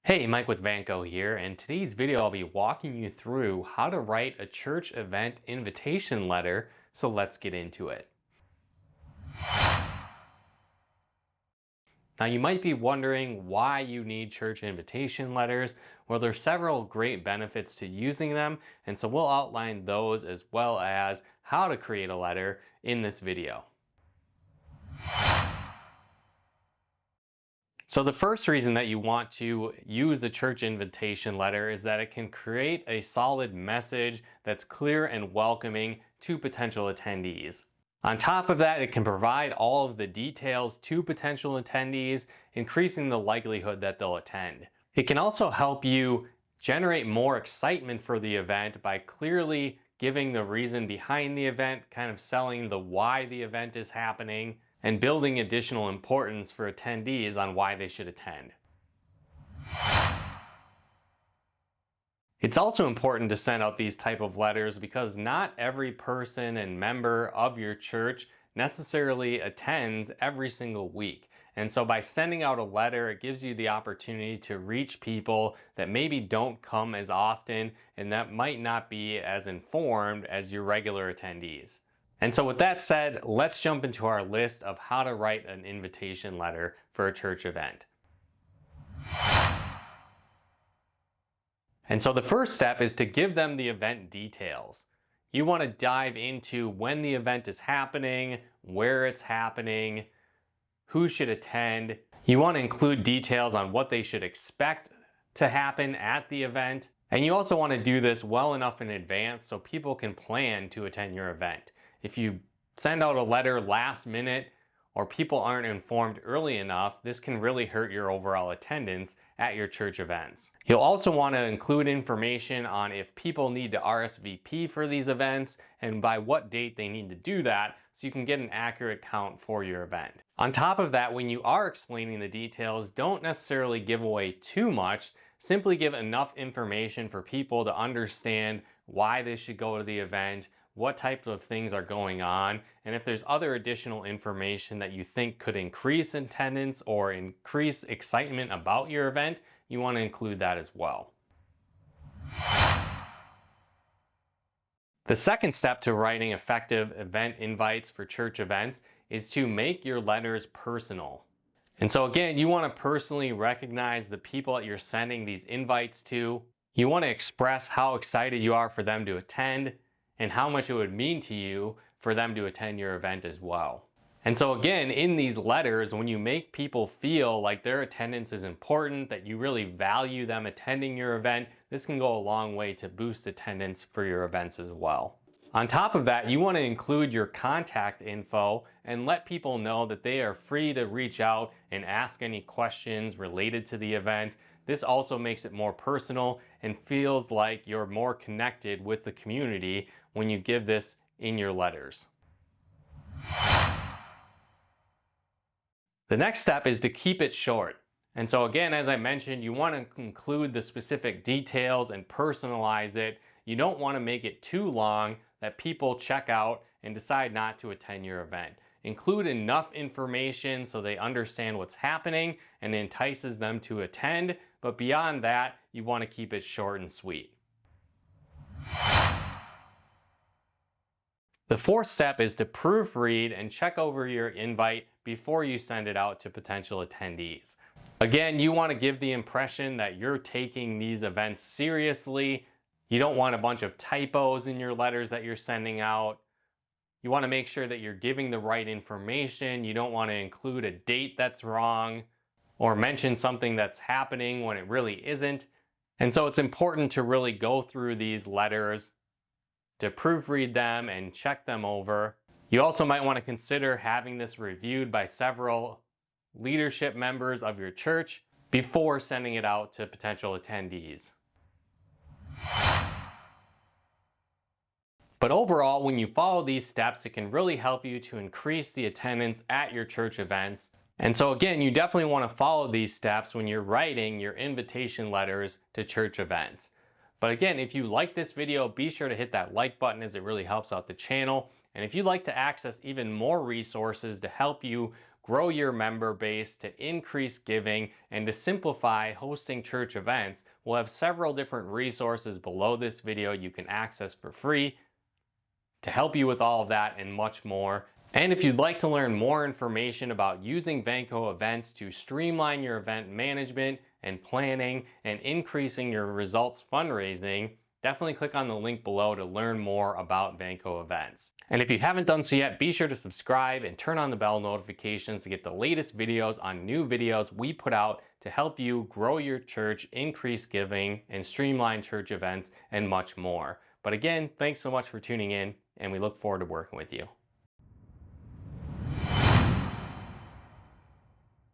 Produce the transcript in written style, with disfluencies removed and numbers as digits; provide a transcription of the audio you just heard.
Hey, Mike with Vanco here, and today's video I'll be walking you through how to write a church event invitation letter, so let's get into it. Now you might be wondering why you need church invitation letters. Well, there's several great benefits to using them, and so we'll outline those as well as how to create a letter in this video. So the first reason that you want to use the church invitation letter is that it can create a solid message that's clear and welcoming to potential attendees. On top of that, it can provide all of the details to potential attendees, increasing the likelihood that they'll attend. It can also help you generate more excitement for the event by clearly giving the reason behind the event, kind of selling the why the event is happening, and building additional importance for attendees on why they should attend. It's also important to send out these type of letters because not every person and member of your church necessarily attends every single week. And so by sending out a letter, it gives you the opportunity to reach people that maybe don't come as often and that might not be as informed as your regular attendees. And so with that said, let's jump into our list of how to write an invitation letter for a church event. And so the first step is to give them the event details. You want to dive into when the event is happening, where it's happening, who should attend. You want to include details on what they should expect to happen at the event. And you also want to do this well enough in advance so people can plan to attend your event. If you send out a letter last minute or people aren't informed early enough, this can really hurt your overall attendance at your church events. You'll also want to include information on if people need to RSVP for these events and by what date they need to do that so you can get an accurate count for your event. On top of that, when you are explaining the details, don't necessarily give away too much. Simply give enough information for people to understand why they should go to the event, what types of things are going on, and if there's other additional information that you think could increase attendance or increase excitement about your event, you want to include that as well. The second step to writing effective event invites for church events is to make your letters personal. And so again, you want to personally recognize the people that you're sending these invites to. You want to express how excited you are for them to attend and how much it would mean to you for them to attend your event as well. And so again, in these letters, when you make people feel like their attendance is important, that you really value them attending your event, this can go a long way to boost attendance for your events as well. On top of that, you want to include your contact info and let people know that they are free to reach out and ask any questions related to the event. This also makes it more personal and feels like you're more connected with the community when you give this in your letters. The next step is to keep it short. And so again, as I mentioned, you want to include the specific details and personalize it. You don't want to make it too long that people check out and decide not to attend your event. Include enough information so they understand what's happening and entices them to attend, but beyond that, you want to keep it short and sweet. The fourth step is to proofread and check over your invite before you send it out to potential attendees. Again, you want to give the impression that you're taking these events seriously. You don't want a bunch of typos in your letters that you're sending out. You want to make sure that you're giving the right information. You don't want to include a date that's wrong or mention something that's happening when it really isn't. And so it's important to really go through these letters, to proofread them and check them over. You also might want to consider having this reviewed by several leadership members of your church before sending it out to potential attendees. But overall, when you follow these steps, it can really help you to increase the attendance at your church events. And so again, you definitely want to follow these steps when you're writing your invitation letters to church events. But again, if you like this video, be sure to hit that like button as it really helps out the channel. And if you'd like to access even more resources to help you grow your member base, to increase giving, and to simplify hosting church events, we'll have several different resources below this video you can access for free to help you with all of that and much more. And if you'd like to learn more information about using Vanco events to streamline your event management and planning and increasing your results fundraising, definitely click on the link below to learn more about Vanco events. And if you haven't done so yet, be sure to subscribe and turn on the bell notifications to get the latest videos on new videos we put out to help you grow your church, increase giving, and streamline church events, and much more. But again, thanks so much for tuning in, and we look forward to working with you.